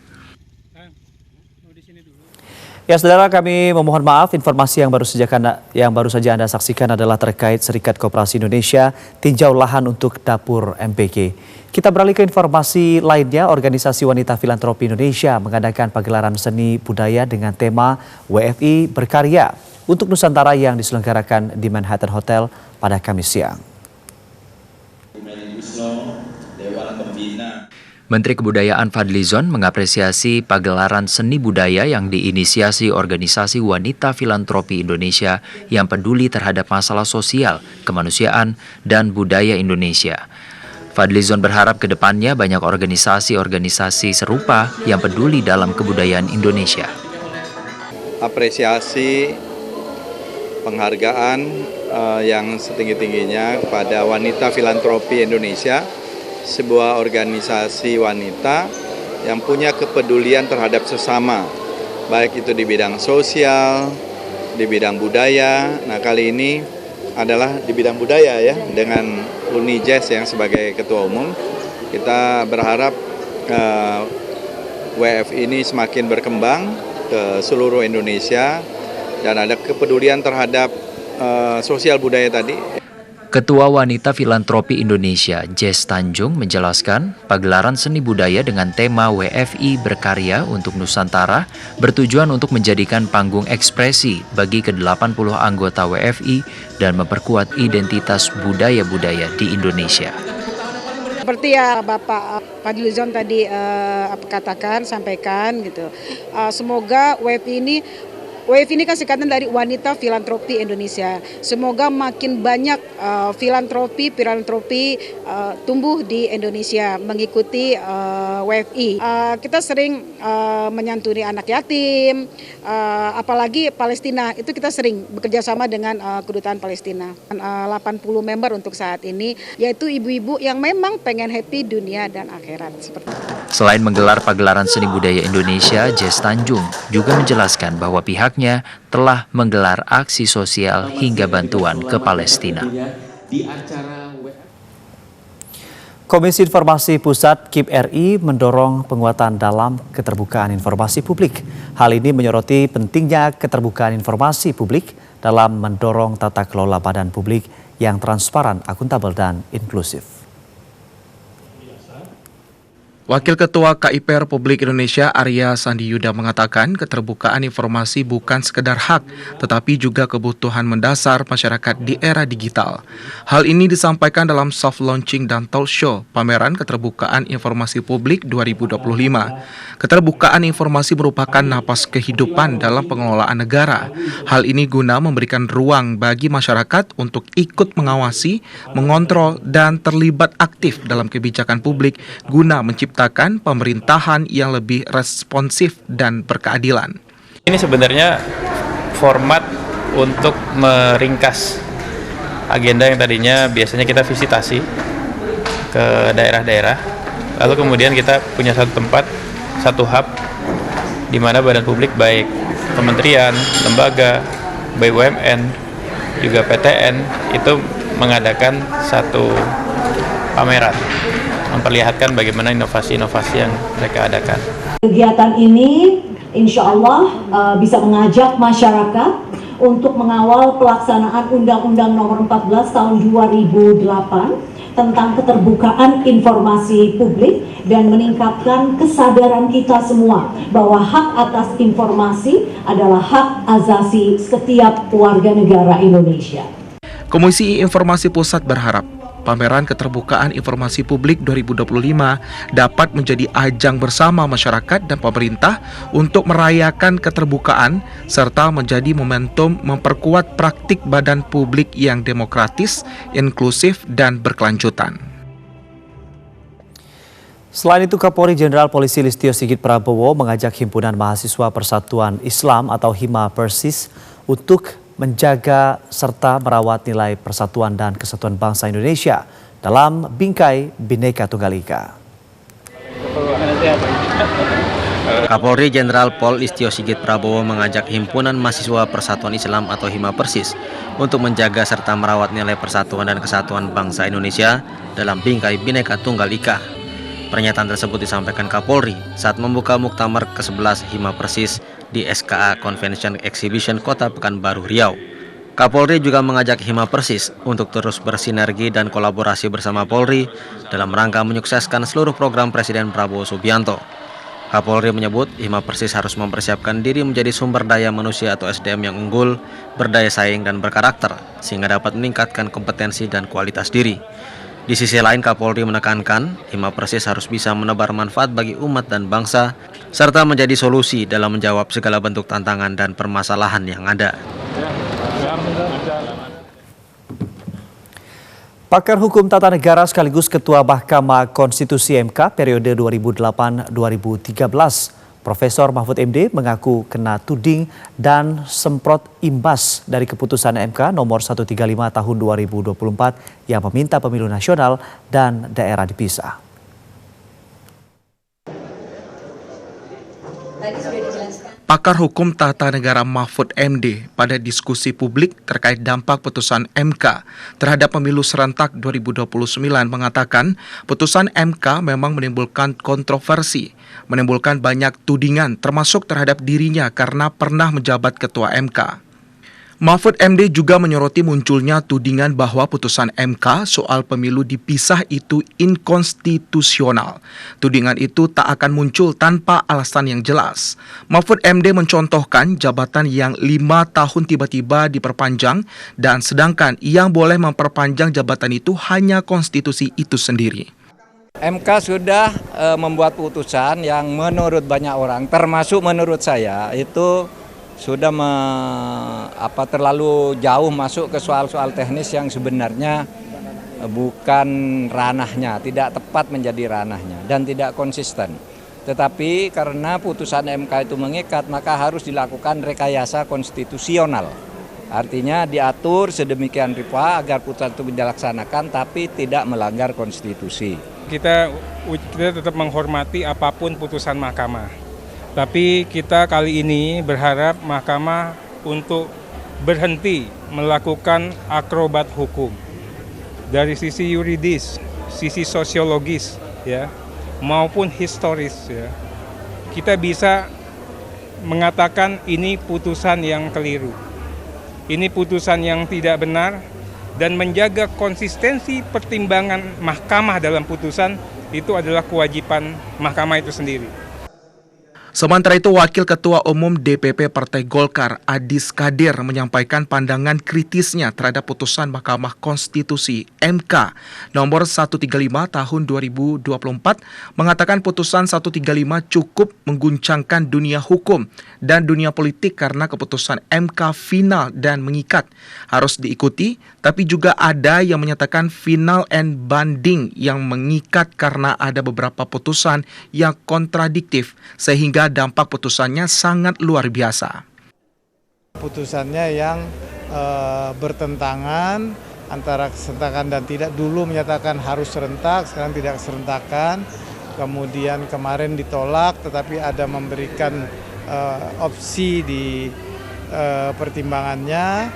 Ya saudara, kami memohon maaf, informasi yang baru saja Anda saksikan adalah terkait Serikat Koperasi Indonesia tinjau lahan untuk dapur MBG. Kita beralih ke informasi lainnya. Organisasi Wanita Filantropi Indonesia mengadakan pagelaran seni budaya dengan tema WFI Berkarya untuk Nusantara yang diselenggarakan di Manhattan Hotel pada Kamis siang. Menteri Kebudayaan Fadlizon mengapresiasi pagelaran seni budaya yang diinisiasi Organisasi Wanita Filantropi Indonesia yang peduli terhadap masalah sosial, kemanusiaan, dan budaya Indonesia. Fadlizon berharap ke depannya banyak organisasi-organisasi serupa yang peduli dalam kebudayaan Indonesia. Apresiasi penghargaan yang setinggi-tingginya kepada Wanita Filantropi Indonesia, sebuah organisasi wanita yang punya kepedulian terhadap sesama, baik itu di bidang sosial, di bidang budaya. Nah, kali ini adalah di bidang budaya ya, dengan Unijazz yang sebagai ketua umum. Kita berharap WF ini semakin berkembang ke seluruh Indonesia dan ada kepedulian terhadap sosial budaya tadi. Ketua Wanita Filantropi Indonesia, Jess Tanjung, menjelaskan pagelaran seni budaya dengan tema WFI Berkarya untuk Nusantara bertujuan untuk menjadikan panggung ekspresi bagi ke-80 anggota WFI dan memperkuat identitas budaya-budaya di Indonesia. Seperti ya Bapak Fadlizon tadi sampaikan gitu. Semoga WFI ini kan singkatan dari Wanita Filantropi Indonesia. Semoga makin banyak filantropi tumbuh di Indonesia mengikuti WFI. Kita sering menyantuni anak yatim, apalagi Palestina. Itu kita sering bekerja sama dengan Kedutaan Palestina. 80 member untuk saat ini, yaitu ibu-ibu yang memang pengen happy dunia dan akhirat. Selain menggelar pagelaran seni budaya Indonesia, Jess Tanjung juga menjelaskan bahwa pihaknya telah menggelar aksi sosial hingga bantuan ke Palestina. Komisi Informasi Pusat KIP RI mendorong penguatan dalam keterbukaan informasi publik. Hal ini menyoroti pentingnya keterbukaan informasi publik dalam mendorong tata kelola badan publik yang transparan, akuntabel, dan inklusif. Wakil Ketua KIP Republik Indonesia Arya Sandiyuda mengatakan keterbukaan informasi bukan sekedar hak, tetapi juga kebutuhan mendasar masyarakat di era digital. Hal ini disampaikan dalam soft launching dan talk show Pameran Keterbukaan Informasi Publik 2025. Keterbukaan informasi merupakan napas kehidupan dalam pengelolaan negara. Hal ini guna memberikan ruang bagi masyarakat untuk ikut mengawasi, mengontrol, dan terlibat aktif dalam kebijakan publik guna menciptakan pemerintahan yang lebih responsif dan berkeadilan. Ini sebenarnya format untuk meringkas agenda yang tadinya biasanya kita visitasi ke daerah-daerah, lalu kemudian kita punya satu tempat, satu hub, di mana badan publik baik kementerian, lembaga, BUMN, juga PTN itu mengadakan satu pameran, memperlihatkan bagaimana inovasi-inovasi yang mereka adakan. Kegiatan ini insya Allah bisa mengajak masyarakat untuk mengawal pelaksanaan Undang-Undang Nomor 14 Tahun 2008 tentang keterbukaan informasi publik dan meningkatkan kesadaran kita semua bahwa hak atas informasi adalah hak asasi setiap warga negara Indonesia. Komisi Informasi Pusat berharap Pameran Keterbukaan Informasi Publik 2025 dapat menjadi ajang bersama masyarakat dan pemerintah untuk merayakan keterbukaan serta menjadi momentum memperkuat praktik badan publik yang demokratis, inklusif, dan berkelanjutan. Selain itu, Kapolri Jenderal Polisi Listio Sigit Prabowo mengajak Himpunan Mahasiswa Persatuan Islam atau HIMA Persis untuk menjaga serta merawat nilai persatuan dan kesatuan bangsa Indonesia dalam bingkai Bhinneka Tunggal Ika. Kapolri Jenderal Pol Listio Sigit Prabowo mengajak Himpunan Mahasiswa Persatuan Islam atau HIMA Persis untuk menjaga serta merawat nilai persatuan dan kesatuan bangsa Indonesia dalam bingkai Bhinneka Tunggal Ika. Pernyataan tersebut disampaikan Kapolri saat membuka Muktamar ke-11 HIMA Persis di SKA Convention Exhibition Kota Pekanbaru Riau. Kapolri juga mengajak HIMA Persis untuk terus bersinergi dan kolaborasi bersama Polri dalam rangka menyukseskan seluruh program Presiden Prabowo Subianto. Kapolri menyebut HIMA Persis harus mempersiapkan diri menjadi sumber daya manusia atau SDM yang unggul, berdaya saing dan berkarakter, sehingga dapat meningkatkan kompetensi dan kualitas diri. Di sisi lain, Kapolri menekankan HIMA Persis harus bisa menebar manfaat bagi umat dan bangsa, serta menjadi solusi dalam menjawab segala bentuk tantangan dan permasalahan yang ada. Pakar Hukum Tata Negara sekaligus Ketua Mahkamah Konstitusi MK periode 2008-2013, Profesor Mahfud MD mengaku kena tuding dan semprot imbas dari keputusan MK nomor 135 tahun 2024 yang meminta pemilu nasional dan daerah dipisah. Pakar Hukum Tata Negara Mahfud MD pada diskusi publik terkait dampak putusan MK terhadap pemilu serentak 2029 mengatakan putusan MK memang menimbulkan kontroversi, menimbulkan banyak tudingan termasuk terhadap dirinya karena pernah menjabat ketua MK. Mahfud MD juga menyoroti munculnya tudingan bahwa putusan MK soal pemilu dipisah itu inkonstitusional. Tudingan itu tak akan muncul tanpa alasan yang jelas. Mahfud MD mencontohkan jabatan yang 5 tahun tiba-tiba diperpanjang dan sedangkan yang boleh memperpanjang jabatan itu hanya konstitusi itu sendiri. MK sudah membuat putusan yang menurut banyak orang, termasuk menurut saya, itu sudah terlalu jauh masuk ke soal-soal teknis yang sebenarnya bukan ranahnya, tidak tepat menjadi ranahnya dan tidak konsisten. Tetapi karena putusan MK itu mengikat, maka harus dilakukan rekayasa konstitusional. Artinya diatur sedemikian rupa agar putusan itu dilaksanakan tapi tidak melanggar konstitusi. Kita tetap menghormati apapun putusan mahkamah. Tapi kita kali ini berharap mahkamah untuk berhenti melakukan akrobat hukum. Dari sisi yuridis, sisi sosiologis, ya, maupun historis, ya. Kita bisa mengatakan ini putusan yang keliru. Ini putusan yang tidak benar dan menjaga konsistensi pertimbangan mahkamah dalam putusan itu adalah kewajiban mahkamah itu sendiri. Sementara itu, Wakil Ketua Umum DPP Partai Golkar, Adis Kadir, menyampaikan pandangan kritisnya terhadap putusan Mahkamah Konstitusi MK nomor 135 tahun 2024 mengatakan putusan 135 cukup mengguncangkan dunia hukum dan dunia politik karena keputusan MK final dan mengikat. Harus diikuti, tapi juga ada yang menyatakan final and binding yang mengikat karena ada beberapa putusan yang kontradiktif sehingga dampak putusannya sangat luar biasa. Putusannya yang bertentangan antara keserentakan dan tidak, dulu menyatakan harus serentak, sekarang tidak serentakan, kemudian kemarin ditolak tetapi ada memberikan opsi di pertimbangannya,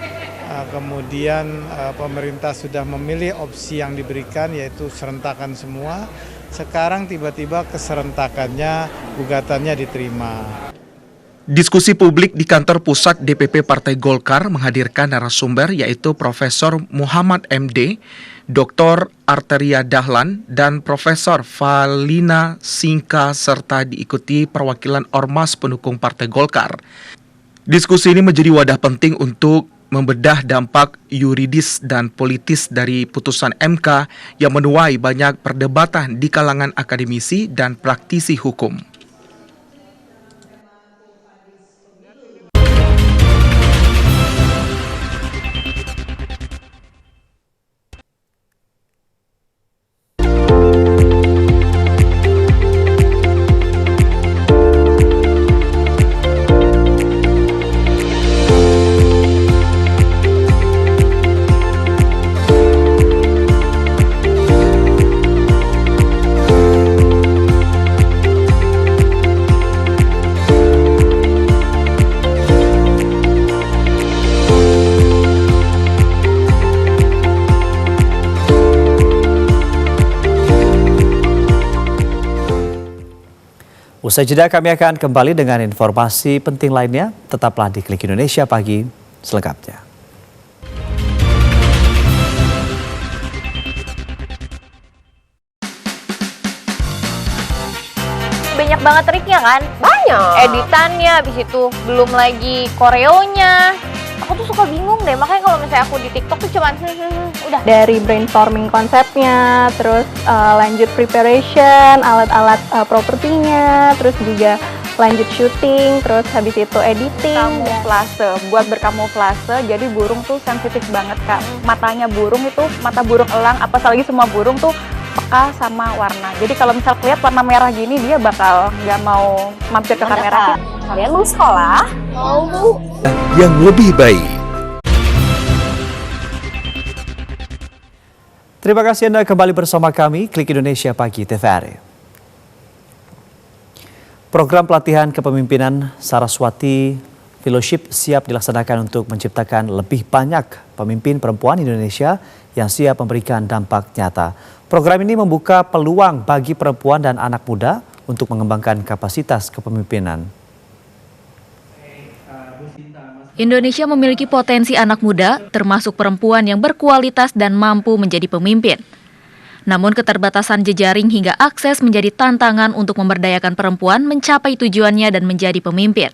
kemudian pemerintah sudah memilih opsi yang diberikan yaitu serentakan semua. Sekarang tiba-tiba keserentakannya, gugatannya diterima. Diskusi publik di kantor pusat DPP Partai Golkar menghadirkan narasumber yaitu Profesor Muhammad MD, Dr. Arteria Dahlan, dan Profesor Valina Singka serta diikuti perwakilan ormas pendukung Partai Golkar. Diskusi ini menjadi wadah penting untuk membedah dampak yuridis dan politis dari putusan MK yang menuai banyak perdebatan di kalangan akademisi dan praktisi hukum. Usai jeda kami akan kembali dengan informasi penting lainnya. Tetaplah di Klik Indonesia Pagi selengkapnya. Banyak banget triknya kan? Banyak. Editannya, habis itu belum lagi koreonya. Aku tuh suka bingung deh, makanya kalau misalnya aku di TikTok tuh cuman udah. Dari brainstorming konsepnya, terus lanjut preparation, alat-alat propertinya, terus juga lanjut syuting, terus habis itu editing. Kamuflase, buat berkamuflase, jadi burung tuh sensitif banget Kak. Matanya burung itu, mata burung elang, apalagi semua burung tuh peka sama warna. Jadi kalau misal lihat warna merah gini, dia bakal nggak mau mampir ke kamera. Kalian mau sekolah? Mau, Bu. Yang lebih baik. Terima kasih Anda kembali bersama kami, Klik Indonesia Pagi TVRI. Program pelatihan kepemimpinan Saraswati Fellowship siap dilaksanakan untuk menciptakan lebih banyak pemimpin perempuan Indonesia yang siap memberikan dampak nyata. Program ini membuka peluang bagi perempuan dan anak muda untuk mengembangkan kapasitas kepemimpinan. Indonesia memiliki potensi anak muda, termasuk perempuan yang berkualitas dan mampu menjadi pemimpin. Namun keterbatasan jejaring hingga akses menjadi tantangan untuk memberdayakan perempuan mencapai tujuannya dan menjadi pemimpin.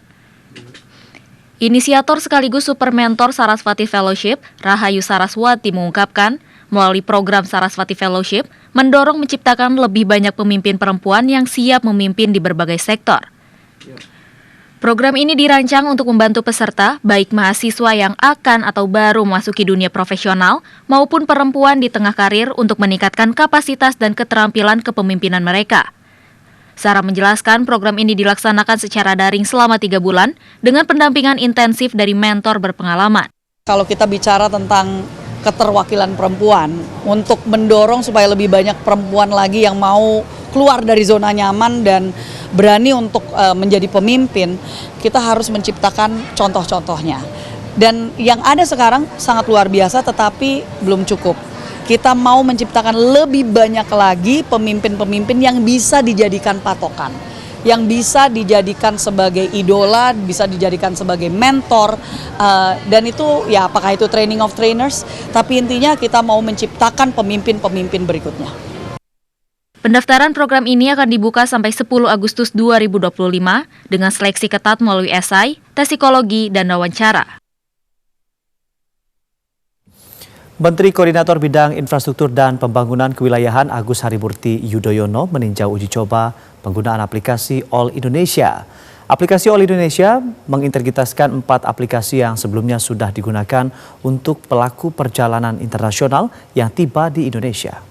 Inisiator sekaligus super mentor Saraswati Fellowship, Rahayu Saraswati mengungkapkan, melalui program Saraswati Fellowship, mendorong menciptakan lebih banyak pemimpin perempuan yang siap memimpin di berbagai sektor. Program ini dirancang untuk membantu peserta, baik mahasiswa yang akan atau baru memasuki dunia profesional, maupun perempuan di tengah karir untuk meningkatkan kapasitas dan keterampilan kepemimpinan mereka. Sarah menjelaskan program ini dilaksanakan secara daring selama 3 bulan dengan pendampingan intensif dari mentor berpengalaman. Kalau kita bicara tentang keterwakilan perempuan, untuk mendorong supaya lebih banyak perempuan lagi yang mau keluar dari zona nyaman dan berani untuk menjadi pemimpin, kita harus menciptakan contoh-contohnya. Dan yang ada sekarang sangat luar biasa tetapi belum cukup. Kita mau menciptakan lebih banyak lagi pemimpin-pemimpin yang bisa dijadikan patokan, yang bisa dijadikan sebagai idola, bisa dijadikan sebagai mentor, dan itu ya apakah itu training of trainers, tapi intinya kita mau menciptakan pemimpin-pemimpin berikutnya. Pendaftaran program ini akan dibuka sampai 10 Agustus 2025 dengan seleksi ketat melalui esai, tes psikologi, dan wawancara. Menteri Koordinator Bidang Infrastruktur dan Pembangunan Kewilayahan Agus Harimurti Yudhoyono meninjau uji coba penggunaan aplikasi All Indonesia. Aplikasi All Indonesia mengintegritaskan 4 aplikasi yang sebelumnya sudah digunakan untuk pelaku perjalanan internasional yang tiba di Indonesia.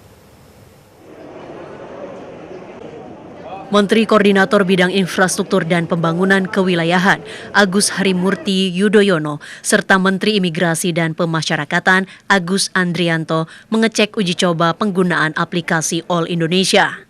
Menteri Koordinator Bidang Infrastruktur dan Pembangunan Kewilayahan Agus Harimurti Yudhoyono serta Menteri Imigrasi dan Pemasyarakatan Agus Andrianto mengecek uji coba penggunaan aplikasi All Indonesia.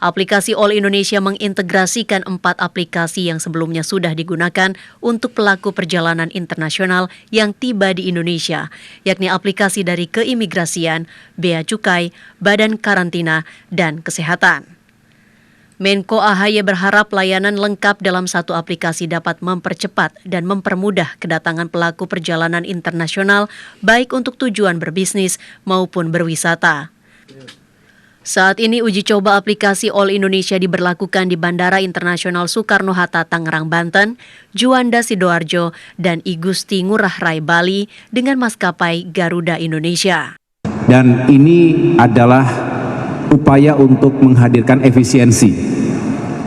Aplikasi All Indonesia mengintegrasikan 4 aplikasi yang sebelumnya sudah digunakan untuk pelaku perjalanan internasional yang tiba di Indonesia, yakni aplikasi dari Keimigrasian, Bea Cukai, Badan Karantina, dan Kesehatan. Menko AHY berharap layanan lengkap dalam satu aplikasi dapat mempercepat dan mempermudah kedatangan pelaku perjalanan internasional baik untuk tujuan berbisnis maupun berwisata. Saat ini uji coba aplikasi All Indonesia diberlakukan di Bandara Internasional Soekarno-Hatta Tangerang, Banten, Juanda Sidoarjo, dan I Gusti Ngurah Rai Bali dengan maskapai Garuda Indonesia. Dan ini adalah upaya untuk menghadirkan efisiensi.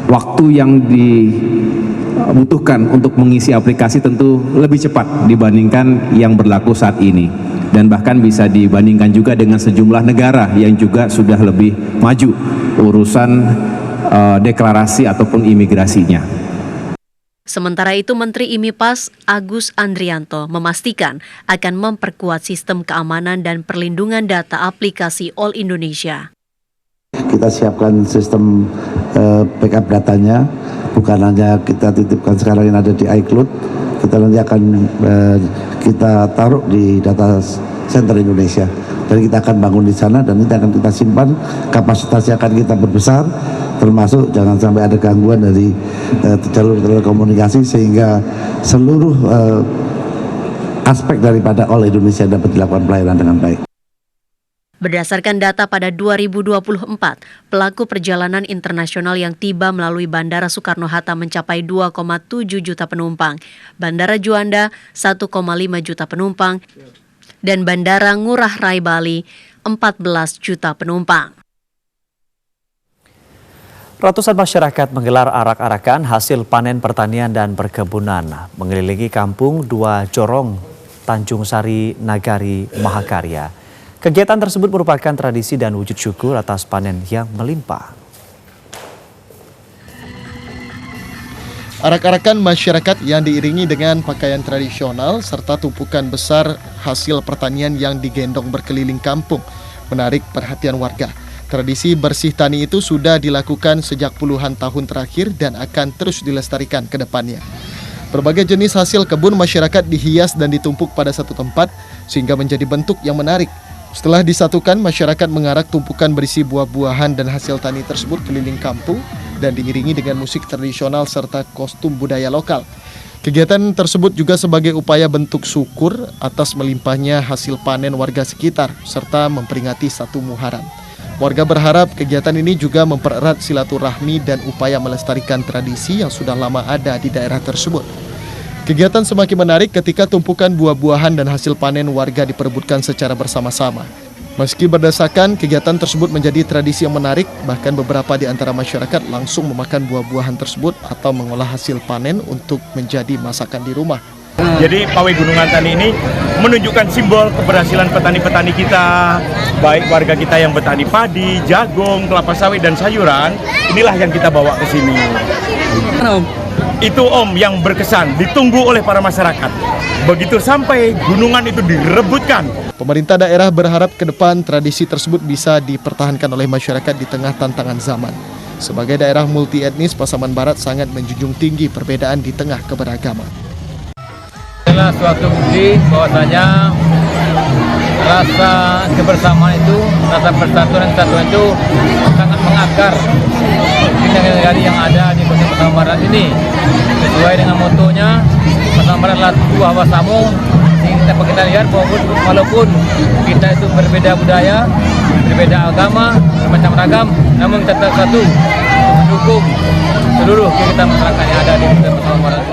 Waktu yang dibutuhkan untuk mengisi aplikasi tentu lebih cepat dibandingkan yang berlaku saat ini. Dan bahkan bisa dibandingkan juga dengan sejumlah negara yang juga sudah lebih maju urusan deklarasi ataupun imigrasinya. Sementara itu, Menteri IMIPAS Agus Andrianto memastikan akan memperkuat sistem keamanan dan perlindungan data aplikasi All Indonesia. Kita siapkan sistem backup datanya, bukan hanya kita titipkan sekarang yang ada di iCloud, kita nanti akan kita taruh di data center Indonesia. Dan kita akan bangun di sana dan itu akan kita simpan, kapasitasnya akan kita berbesar, termasuk jangan sampai ada gangguan dari jalur telekomunikasi sehingga seluruh aspek daripada All Indonesia dapat dilakukan pelayanan dengan baik. Berdasarkan data pada 2024, pelaku perjalanan internasional yang tiba melalui Bandara Soekarno-Hatta mencapai 2,7 juta penumpang, Bandara Juanda 1,5 juta penumpang, dan Bandara Ngurah Rai Bali 14 juta penumpang. Ratusan masyarakat menggelar arak-arakan hasil panen pertanian dan perkebunan mengelilingi kampung Dua Jorong, Tanjung Sari, Nagari, Mahakarya. Kegiatan tersebut merupakan tradisi dan wujud syukur atas panen yang melimpah. Arak-arakan masyarakat yang diiringi dengan pakaian tradisional serta tumpukan besar hasil pertanian yang digendong berkeliling kampung menarik perhatian warga. Tradisi bersih tani itu sudah dilakukan sejak puluhan tahun terakhir dan akan terus dilestarikan ke depannya. Berbagai jenis hasil kebun masyarakat dihias dan ditumpuk pada satu tempat sehingga menjadi bentuk yang menarik. Setelah disatukan, masyarakat mengarak tumpukan berisi buah-buahan dan hasil tani tersebut keliling kampung dan diiringi dengan musik tradisional serta kostum budaya lokal. Kegiatan tersebut juga sebagai upaya bentuk syukur atas melimpahnya hasil panen warga sekitar serta memperingati satu Muharram. Warga berharap kegiatan ini juga mempererat silaturahmi dan upaya melestarikan tradisi yang sudah lama ada di daerah tersebut. Kegiatan semakin menarik ketika tumpukan buah-buahan dan hasil panen warga diperebutkan secara bersama-sama. Meski berdesakan, kegiatan tersebut menjadi tradisi yang menarik, bahkan beberapa di antara masyarakat langsung memakan buah-buahan tersebut atau mengolah hasil panen untuk menjadi masakan di rumah. Jadi pawai Gunungan Tani ini menunjukkan simbol keberhasilan petani-petani kita, baik warga kita yang bertani padi, jagung, kelapa sawit, dan sayuran. Inilah yang kita bawa ke sini. Itu Om yang berkesan, ditunggu oleh para masyarakat. Begitu sampai gunungan itu direbutkan. Pemerintah daerah berharap ke depan tradisi tersebut bisa dipertahankan oleh masyarakat di tengah tantangan zaman. Sebagai daerah multi etnis, Pasaman Barat sangat menjunjung tinggi perbedaan di tengah keberagaman. Inilah suatu bukti bahwasanya rasa kebersamaan itu, rasa persatuan dan kesatuan itu sangat mengakar di negara yang ada di Kota Pasaman Barat ini. Sesuai dengan motonya, Pasaman Barat adalah sebuah wasamu. Kita lihat walaupun kita itu berbeda budaya, berbeda agama, bermacam ragam, namun tetap satu untuk mendukung seluruh kegiatan masyarakat yang ada di Kota Pasaman Barat.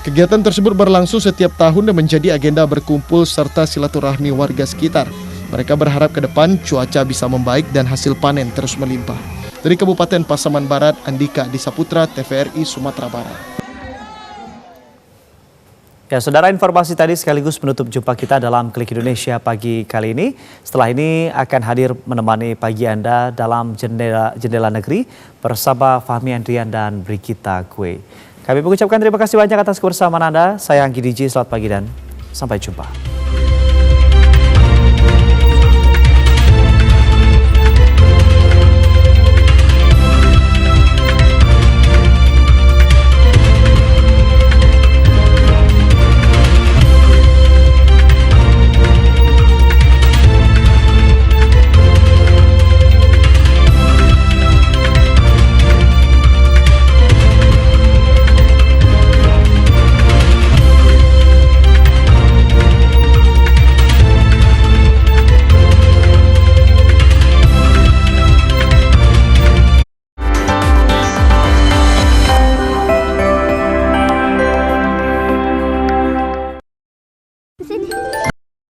Kegiatan tersebut berlangsung setiap tahun dan menjadi agenda berkumpul serta silaturahmi warga sekitar. Mereka berharap ke depan cuaca bisa membaik dan hasil panen terus melimpah. Dari Kabupaten Pasaman Barat, Andika Disaputra, TVRI Sumatera Barat. Ya, saudara, informasi tadi sekaligus menutup jumpa kita dalam Klik Indonesia pagi kali ini. Setelah ini akan hadir menemani pagi Anda dalam Jendela Negeri bersama Fahmi Andrian dan Brigita Kue. Kami mengucapkan terima kasih banyak atas kebersamaan Anda. Saya Anggi DJ, selamat pagi dan sampai jumpa.